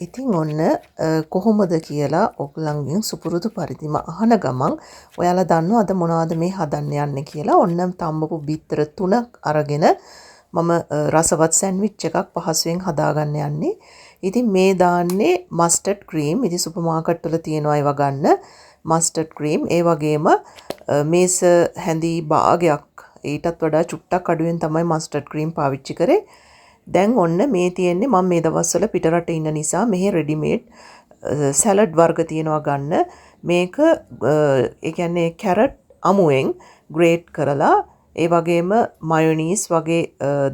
ඉතින් ඔන්න කොහොමද කියලා ඔයගලන්ගෙන් සුපුරුදු පරිදිම අහන ගමන් ඔයාලා දන්නවා අද මොනවද මේ හදන්න යන්නේ කියලා. ඔන්න තම්බපු බිත්තර 3ක් අරගෙන මම රසවත් සෑන්ඩ්විච් එකක් පහසුවෙන් හදාගන්න යන්නේ. ඉතින් මේ දාන්නේ මස්ටර්ඩ් ක්‍රීම්. ඉතින් සුපර් මාකට් වල තියෙනවා ඒවා ගන්න. මස්ටර්ඩ් ක්‍රීම් ඒ වගේම මේස හැඳි භාගයක් ඊටත් වඩා චුට්ටක් අඩුවෙන් තමයි මස්ටර්ඩ් ක්‍රීම් පාවිච්චි කරේ. දැන් ඔන්න මේ තියෙන්නේ මම මේ දවස්වල පිටරට ඉන්න නිසා මෙහි රෙඩිමේඩ් සැලඩ් වර්ග තියෙනවා ගන්න. මේක ඒ කියන්නේ කැරට් අමුවෙන් ග්‍රේට් කරලා ඒ වගේම මයොනීස් වගේ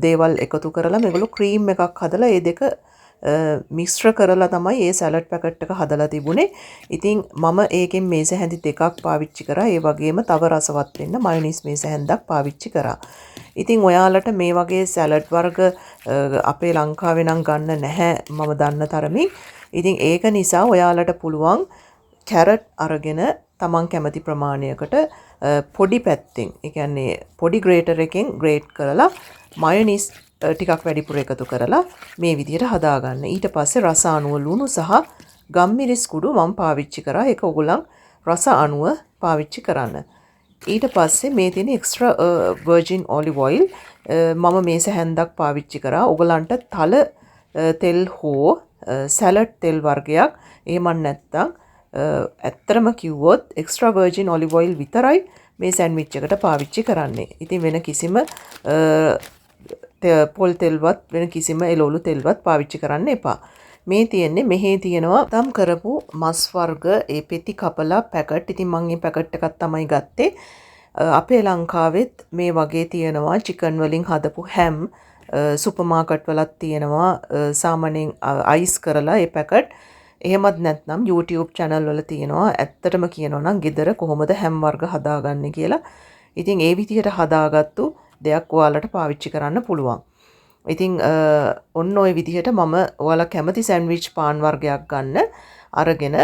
දේවල් එකතු කරලා මේගොල්ලෝ ක්‍රීම් එකක් හදලා ඒ දෙක මිශ්‍ර කරලා තමයි මේ සැලඩ් පැකට් එක හදලා තිබුණේ. ඉතින් මම ඒකෙන් මේස හැඳි දෙකක් පාවිච්චි කරා. ඒ වගේම තව රසවත් වෙන්න මයොනීස් මේස හැන්දක් පාවිච්චි කරා. ඉතින් ඔයාලට මේ වගේ සැලඩ් වර්ග අපේ ලංකාවේ නම් ගන්න නැහැ මම දන්න තරමින්. ඉතින් ඒක නිසා ඔයාලට පුළුවන් කැරට් අරගෙන තමන් කැමති ප්‍රමාණයකට පොඩි පැත්තෙන්, ඒ කියන්නේ පොඩි ග්‍රේටර් එකෙන් ග්‍රේට් කරලා මයොනීස් ටිකක් වැඩිපුර එකතු කරලා මේ විදිහට හදාගන්න. ඊට පස්සේ රස අණුව ලුණු සහ ගම්මිරිස් කුඩු මම පාවිච්චි කරා. ඒක ඔයගොල්ලන් රස අණුව පාවිච්චි කරන්න. ඊට පස්සේ මේ තියෙන එක්ස්ට්‍රා වර්ජින් ඔලිව් ඔයිල් මම මේස හැන්දක් පාවිච්චි කරා. ඔයගලන්ට තල තෙල් හෝ සැලඩ් තෙල් වර්ගයක් එහෙම නැත්නම් ඇත්තටම කිව්වොත් එක්ස්ට්‍රා වර්ජින් ඔලිව් ඔයිල් විතරයි මේ සෑන්ඩ්විච් එකට පාවිච්චි කරන්නේ. ඉතින් වෙන කිසිම පොල් තෙල්වත් වෙන කිසිම එළවලු තෙල්වත් පාවිච්චි කරන්න එපා. මේ තියෙන්නේ මෙහි තියෙනවා තම් කරපු මස් වර්ග ඒ පෙති කපලා පැකට්. ඉතින් මම මේ පැකට් එකක් තමයි ගත්තේ. අපේ ලංකාවෙත් මේ වගේ තියෙනවා චිකන් වලින් හදපු හැම් සුපර් මාකට් වලත් තියෙනවා සාමාන්‍යයෙන් අයිස් කරලා ඒ පැකට්. එහෙමත් නැත්නම් YouTube channel වල තියෙනවා. ඇත්තටම කියනවා නම් ගෙදර කොහොමද හැම් වර්ග හදාගන්නේ කියලා. ඉතින් ඒ විදිහට හදාගත්තු දෙයක් ඔයාලට පාවිච්චි කරන්න පුළුවන්. ඉතින් ඔන්න ඔය විදිහට මම ඔයාලා කැමති සෑන්ඩ්විච් පාන් වර්ගයක් ගන්න අරගෙන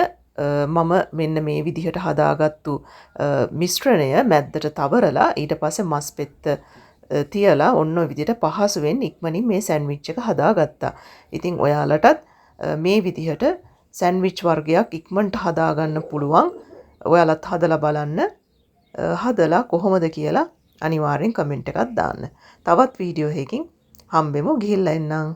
මම මෙන්න මේ විදිහට හදාගත්තු මිශ්‍රණය මැද්දට තවරලා ඊට පස්සේ මස් පෙත්ත තියලා ඔන්න ඔය විදිහට පහසුවෙන් ඉක්මනින් මේ සෑන්ඩ්විච් එක හදාගත්තා. ඉතින් ඔයාලටත් මේ විදිහට සෑන්ඩ්විච් වර්ගයක් ඉක්මනට හදාගන්න පුළුවන්. ඔයාලත් හදලා බලන්න. හදලා කොහොමද කියලා අනිවාර්යෙන් කමෙන්ට් එකක් දාන්න. තවත් වීඩියෝ එකකින් හම්බෙමු. ගිහිල්ලා එන්නම්.